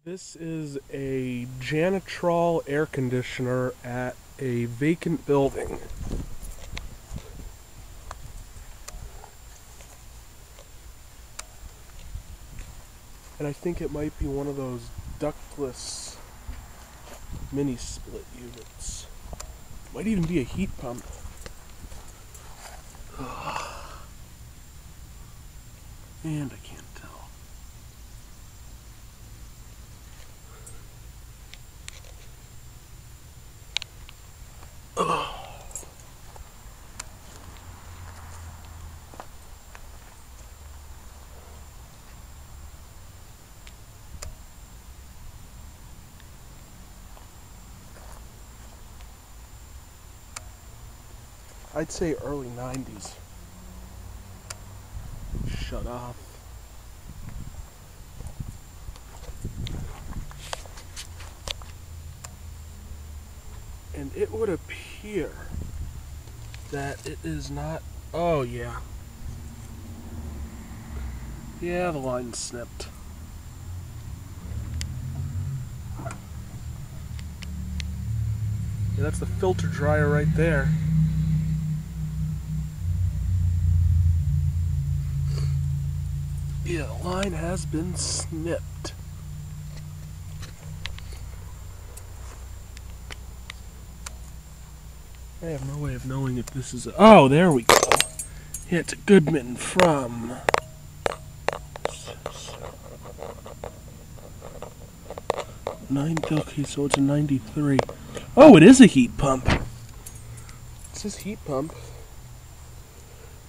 This is a Janitrol air conditioner at a vacant building. And I think it might be one of those ductless mini split units. Might even be a heat pump. And I can't tell. I'd say early 90s. Shut off. And it would appear that it is not. Oh, yeah. Yeah, the line's snipped. Yeah, that's the filter dryer right there. Yeah, the line has been snipped. I have no way of knowing if this is a... Oh, there we go. Yeah, it's a Goodman from... Okay, so it's a 93. Oh, it is a heat pump. It says heat pump.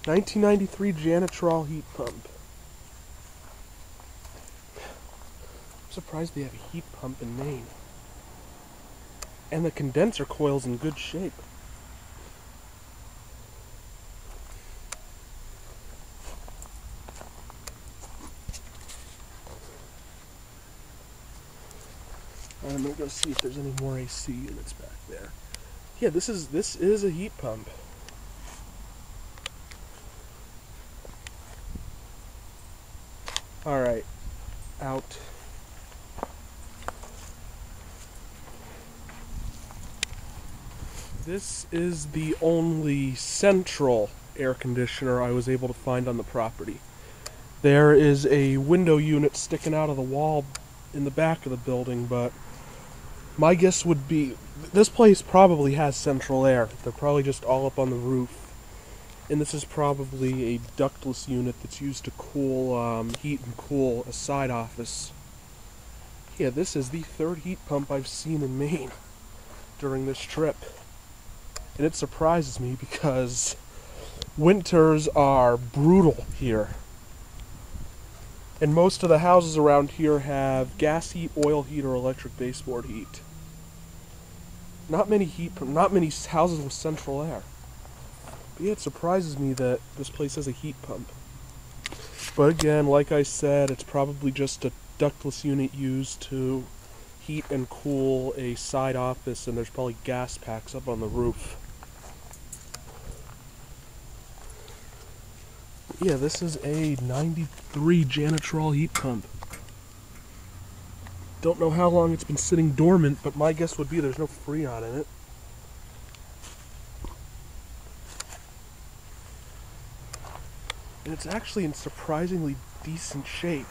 1993 Janitrol heat pump. I'm surprised they have a heat pump in Maine. And the condenser coil's in good shape. I'm gonna go see if there's any more AC units back there. Yeah, this is a heat pump. All right, out. This is the only central air conditioner I was able to find on the property. There is a window unit sticking out of the wall in the back of the building, but my guess would be this place probably has central air. They're probably just all up on the roof. And this is probably a ductless unit that's used to cool, heat and cool a side office. Yeah, this is the third heat pump I've seen in Maine during this trip. And it surprises me because winters are brutal here. And most of the houses around here have gas heat, oil heat, or electric baseboard heat. Not many houses with central air. But yeah, it surprises me that this place has a heat pump. But again, like I said, it's probably just a ductless unit used to heat and cool a side office, and there's probably gas packs up on the roof. Yeah, this is a 93 Janitrol heat pump. Don't know how long it's been sitting dormant, but my guess would be there's no Freon in it. And it's actually in surprisingly decent shape.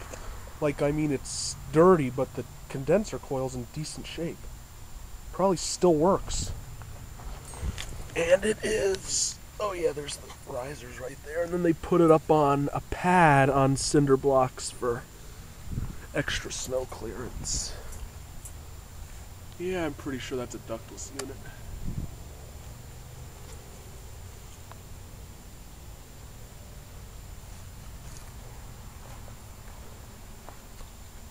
Like, I mean, it's dirty, but the condenser coil's in decent shape. Probably still works. And it is... Oh yeah, there's the risers right there. And then they put it up on a pad on cinder blocks for extra snow clearance. Yeah, I'm pretty sure that's a ductless unit.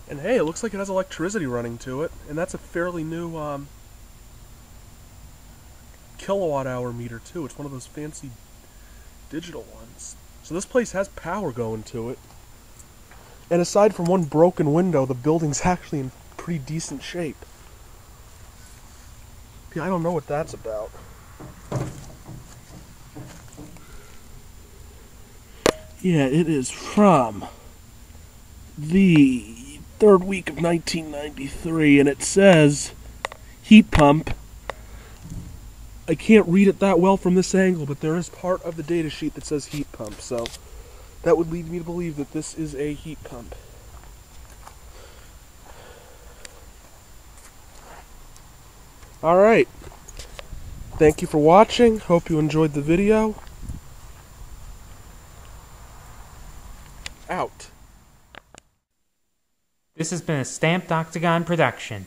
And hey, it looks like it has electricity running to it, and that's a fairly new kilowatt hour meter too. It's one of those fancy digital ones. So this place has power going to it. And aside from one broken window, the building's actually in pretty decent shape. Yeah, I don't know what that's about. Yeah, it is from the third week of 1993, and it says heat pump. I can't read it that well from this angle, but there is part of the data sheet that says heat pump, so that would lead me to believe that this is a heat pump. Alright, thank you for watching, hope you enjoyed the video. Out. This has been a Stamped Octagon production.